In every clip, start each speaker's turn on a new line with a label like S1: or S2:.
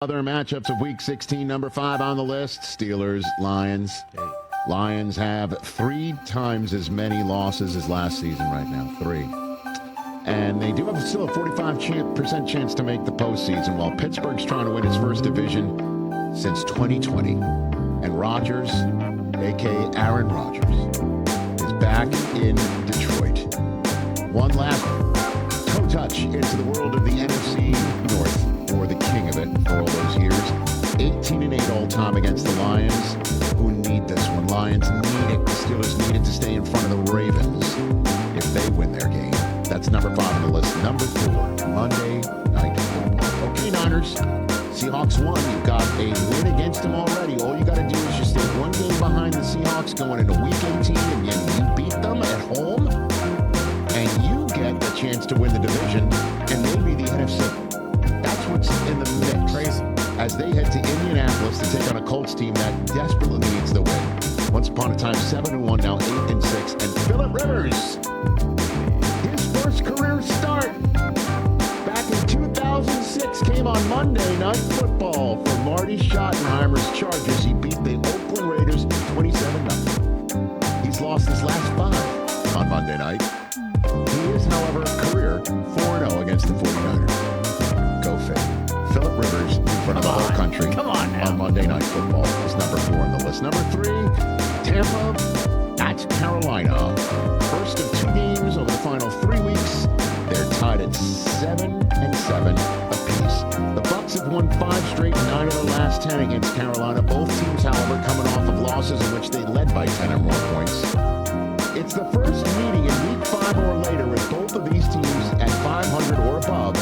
S1: Other matchups of Week 16, number 5 on the list, Steelers, Lions. Lions have 3 times as many losses as last season right now, 3. And they do have still a 45% chance to make the postseason, while Pittsburgh's trying to win its first division since 2020. And Rodgers, a.k.a. Aaron Rodgers, is back in Detroit. One last toe touch into the world of the NFC North. Or the king of it for all those years. 18-8 all-time against the Lions, who need this one. Lions need it. The Steelers need it to stay in front of the Ravens if they win their game. That's number 5 on the list. Number 4, Monday Night Football. Okay, Niners. Seahawks won. You've got a win against them already. All you got to do is just stay one game behind the Seahawks going into Week 18, and you beat them at home, and you get the chance to win the division and maybe the NFC. What's in the mix crazy as they head to Indianapolis to take on a Colts team that desperately needs the win. Once upon a time, 7-1, now 8-6, and Phillip Rivers, his first career start back in 2006 came on Monday Night Football for Marty Schottenheimer's Chargers. He beat the Oakland Raiders 27-0. He's lost his last 5 on Monday night. He is, however, career 4-0 against the 49ers. Phillip Rivers in front of the whole country on Monday Night Football is number 4 on the list. Number 3, Tampa at Carolina. First of 2 games over the final 3 weeks. They're tied at 7-7 apiece. The Bucs have won 5 straight, 9 of the last 10 against Carolina. Both teams, however, coming off of losses in which they led by 10 or more points. It's the first meeting in Week 5 or later with both of these teams at 500 or above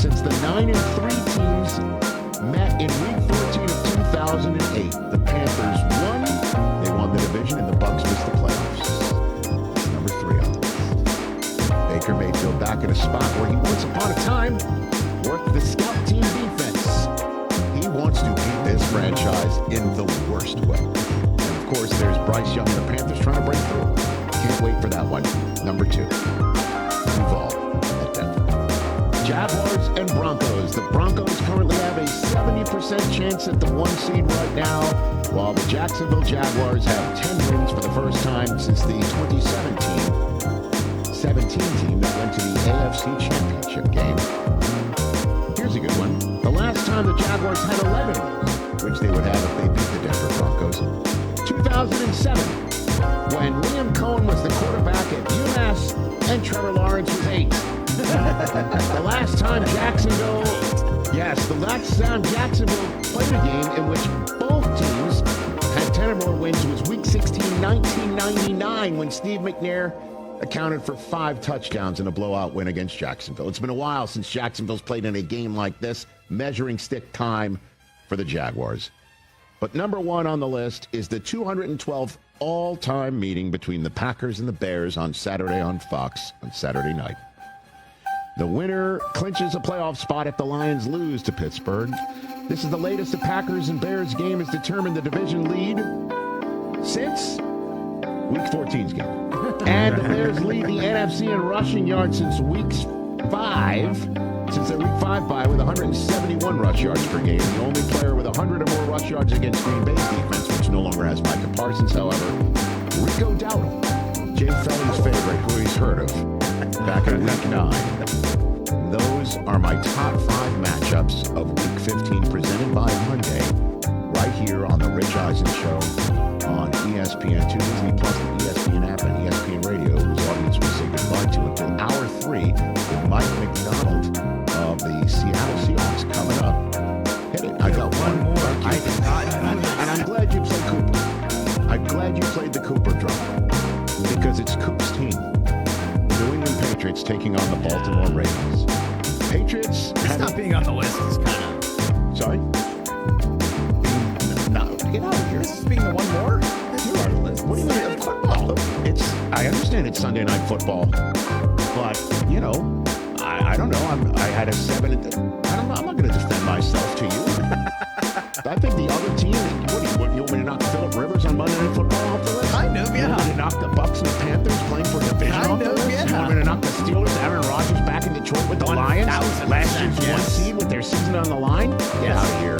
S1: since the 9-3 teams met in Week 14 of 2008. The Panthers won. They won the division, and the Bucs missed the playoffs. That's number 3 on the list. Baker Mayfield back in a spot where he once upon a time worked the scout team defense. He wants to beat this franchise in the worst way. And of course, there's Bryce Young and the Panthers trying to break through. Can't wait for that one. Number 2, Duval at Denver. Jaguars and Broncos. The Broncos currently have a 70% chance at the 1 seed right now, while the Jacksonville Jaguars have 10 wins for the first time since the 2017 team that went to the AFC Championship game. Here's a good one. The last time the Jaguars had 11 wins, which they would have if they beat the Denver Broncos, 2007, when Liam Cohen was the quarterback at UMass and Trevor Lawrence was 8. The last time Jacksonville played a game in which both teams had 10 or more wins was Week 16, 1999, when Steve McNair accounted for 5 touchdowns in a blowout win against Jacksonville. It's been a while since Jacksonville's played in a game like this, measuring stick time for the Jaguars. But number 1 on the list is the 212th all-time meeting between the Packers and the Bears on Saturday on Fox on Saturday night. The winner clinches a playoff spot if the Lions lose to Pittsburgh. This is the latest the Packers and Bears game has determined the division lead since Week 14's game. And the Bears lead the NFC in rushing yards since Week 5, since their Week 5 bye with 171 rush yards per game. The only player with 100 or more rush yards against Green Bay's defense, which no longer has Micah Parsons, however, Rico Dowdle, Jay Felly's favorite, who he's heard of, back in Week 9. Those are my top 5 matchups of Week 15 presented by Monday, right here on The Rich Eisen Show on ESPN 2, Disney Plus, the ESPN app, and ESPN Radio, whose audience we say goodbye to until hour 3 with Mike McDonald of the Seattle Seahawks coming up. Hit it. I got one more. And I'm glad you played Cooper. I'm glad you played the Cooper drum because it's Coop's team. New England Patriots taking on the Baltimore Ravens. Patriots
S2: not being on the list is kind of...
S1: Sorry? No, get out of here.
S2: This is being the one more? You're on the list.
S1: What do you mean? Of football. I understand it's Sunday Night Football, but, you know, I don't know. I had a 7. I don't know. I'm not going to defend myself to you. I think the other team, what you want me to knock Phillip Rivers on Monday Night Football off the list?
S2: Kind of, yeah.
S1: You want me to knock the Bucs and the Panthers playing for division off the list?
S2: Yeah.
S1: You want me to knock the Steelers, Aaron Rodgers back in Detroit with the Lions? Last year's 1 seed with their season on the line? Get out of here.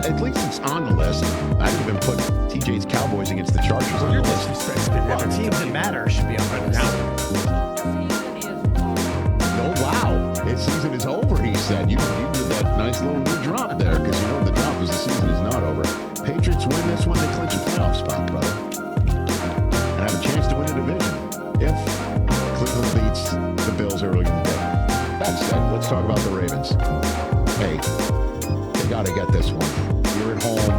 S1: At least it's on the list. I'd even put TJ's Cowboys against the Chargers on the list.
S2: Well, teams that matter should be on the list.
S1: Oh, wow. His season is over, he said. You did that nice little new drop there because you know the drop was the season is not over. Patriots win this one, they clinch a playoff spot, brother. And have a chance to win the division if Cleveland beats the Bills early in the day. That said, let's talk about the Ravens. Hey, they got to get this one. You're at home.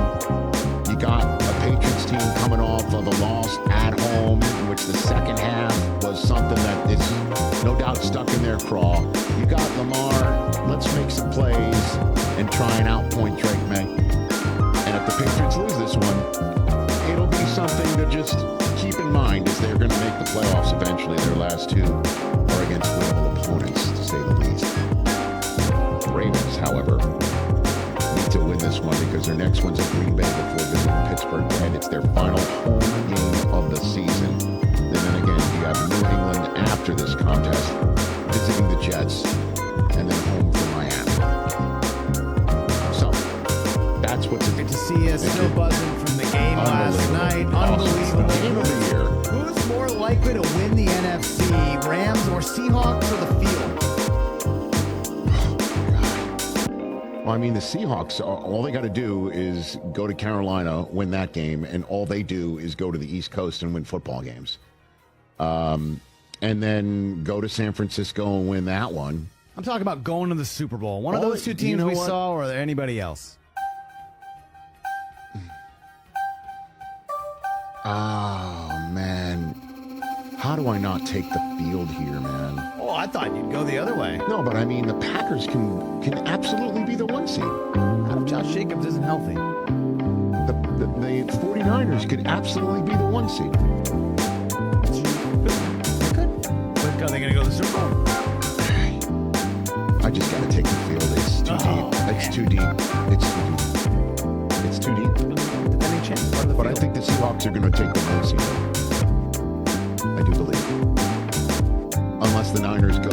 S1: You got a Patriots team coming off of a loss at home, in which the second half was something that is no doubt stuck in their craw. You got Lamar. Let's make some plays and try and outpoint Drake May. And if the Patriots lose this one, it'll be something to just keep in mind as they're going to make the playoffs eventually. Their last two are against winnable opponents, to say the least. The Ravens, however, need to win this one because their next one's at Green Bay before visiting Pittsburgh. And it's their final home game of the season. And then again, you have New England after this contest, visiting the Jets, and then home for Miami. So, that's what's
S2: Good to see us still buzzing from the game last night. Unbelievable.
S1: Game of the year.
S2: Who's more likely to win the NFC, Rams or Seahawks or the field?
S1: Well, I mean, the Seahawks, all they got to do is go to Carolina, win that game, and all they do is go to the East Coast and win football games. And then go to San Francisco and win that one.
S2: I'm talking about going to the Super Bowl. One of those two teams we saw, or anybody else?
S1: Oh, man. How do I not take the field here, man?
S2: Oh, I thought you'd go the other way.
S1: No, but I mean, the Packers can absolutely be the one seed.
S2: How if Josh Jacobs isn't healthy?
S1: The 49ers could absolutely be the one seed.
S2: But are they going to go to the Super Bowl?
S1: I just got to take the field. It's too deep. It's too deep. It's too deep. It's too deep.
S2: Defending champs, part of the
S1: But
S2: field.
S1: I think the Seahawks are going to take the one seed. I do believe. Unless the Niners go.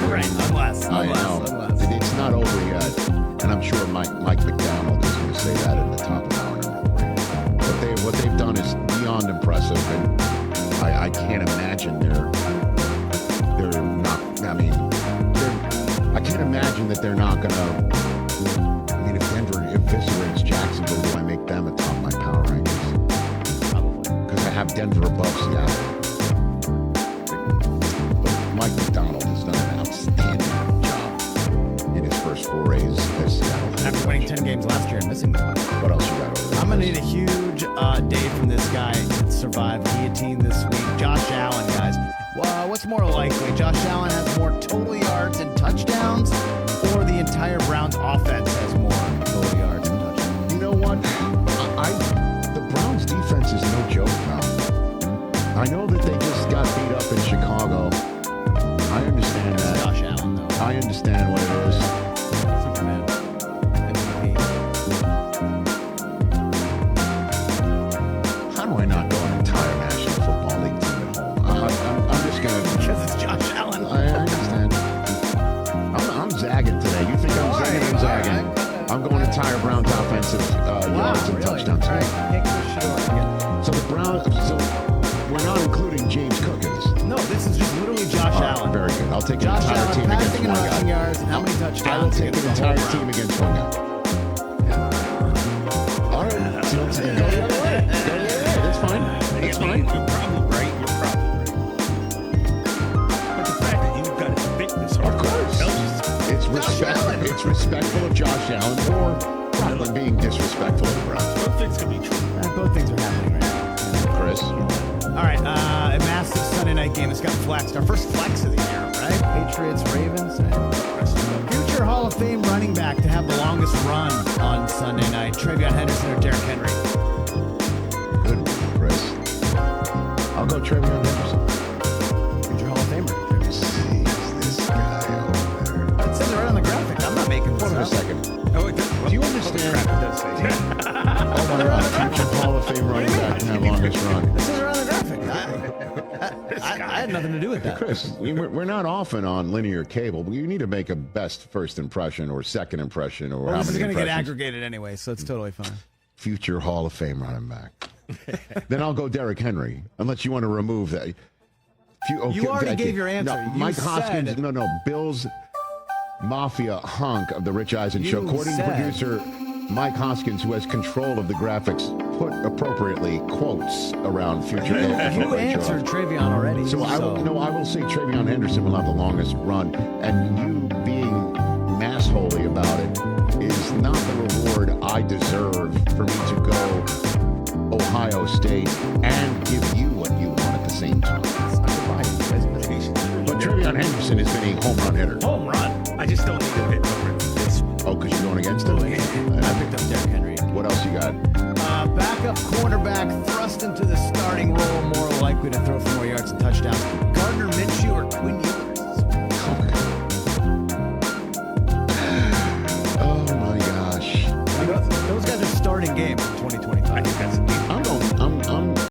S2: Right, unless.
S1: It's not over yet. And I'm sure Mike McDonald is going to say that in the top of hour number 3. What they've done is beyond impressive. And I can't imagine they're not. I mean, I can't imagine that they're not going to. I mean, if Denver eviscerates Jacksonville, do I make them atop my power rankings?
S2: Probably.
S1: Because I have Denver above Seattle. Mike McDonald has done an outstanding job in his first forays as Seattle.
S2: After winning 10 games last year and missing one.
S1: What else you got over there?
S2: I'm going to need a huge day from this guy to survive guillotine this week. Josh Allen, guys. Well, what's more likely? Josh Allen has more total yards and touchdowns, or the entire Browns offense has more total yards and touchdowns?
S1: You know what? The Browns defense is no joke now. I know that they just got beat up in Chicago. I understand that.
S2: Josh Allen, though.
S1: I understand what it is.
S2: Superman. MVP.
S1: How do I not go an entire National Football League team at home? I'm just going to...
S2: Because it's Josh Allen.
S1: I understand. I'm zagging today. You think I'm zagging? I'm zagging. I'm going entire Browns offensive yards and touchdowns.
S2: All right. Take this shit over again.
S1: So the Browns... So we're not including James Cook in this.
S2: No, this is just literally Josh Allen.
S1: Very good. I'll take
S2: Josh
S1: an entire
S2: Allen
S1: team against
S2: passing and
S1: one
S2: rushing
S1: guy.
S2: yards, and how many touchdowns?
S1: I will take an
S2: against the
S1: entire
S2: whole
S1: team
S2: Browns?
S1: against one guy. All right. So let's go the other way. Go the other way. That's fine. That's fine.
S3: You're probably right. But the fact that you've got his fitness,
S1: Of course. It's respectful of Josh Allen or probably being disrespectful of the Browns.
S3: both things can be true.
S2: Both things are happening right now.
S1: Chris?
S2: All right, a massive Sunday night game that's got flexed. Our first flex of the year, right? Patriots, Ravens. Future Hall of Fame running back to have the longest run on Sunday night. Travion Henderson or Derrick Henry?
S1: Good one, Chris. I'll go Travion Henderson.
S2: Future Hall of Famer.
S1: See, this guy over there.
S2: It says it right on the graphic. I'm not making this
S1: Hold on a
S2: up.
S1: second.
S3: Oh, it does.
S1: Do you understand?
S3: Crap, it does say that.
S1: Oh my God, future Hall of Fame running back to have longest run.
S2: This is right on the graphic. I had nothing to do with that.
S1: Chris, we're not often on linear cable, but you need to make a best first impression or second impression or how
S2: This is
S1: many
S2: going to get
S1: impressions.
S2: aggregated anyway, so it's totally fine.
S1: Future Hall of Fame running back. Then I'll go Derrick Henry, unless you want to remove that.
S2: You already
S1: thank
S2: gave
S1: you.
S2: your answer.
S1: No,
S2: You
S1: Mike
S2: said-
S1: Hoskins. No. Bill's Mafia hunk of the Rich Eisen show.
S2: You
S1: According to
S2: said-
S1: producer Mike Hoskins, who has control of the graphics, put appropriately quotes around future.
S2: You
S1: NFL
S2: answered
S1: draft.
S2: Travion already.
S1: So I will say Travion Henderson will have the longest run, and you being mass-holy about it is not the reward I deserve for me to go Ohio State and give you what you want at the same time. But Travion Henderson has been a home run hitter.
S3: Home run. I just don't need to hit over this one.
S1: Oh, because you're going against him?
S2: I picked up Derrick Henry.
S1: What else you got?
S2: Backup cornerback thrust into the starting role, more likely to throw for more yards and touchdowns. Gardner Minshew or Quinn Ewers?
S1: Oh, my gosh.
S2: Those guys are starting game for 2020.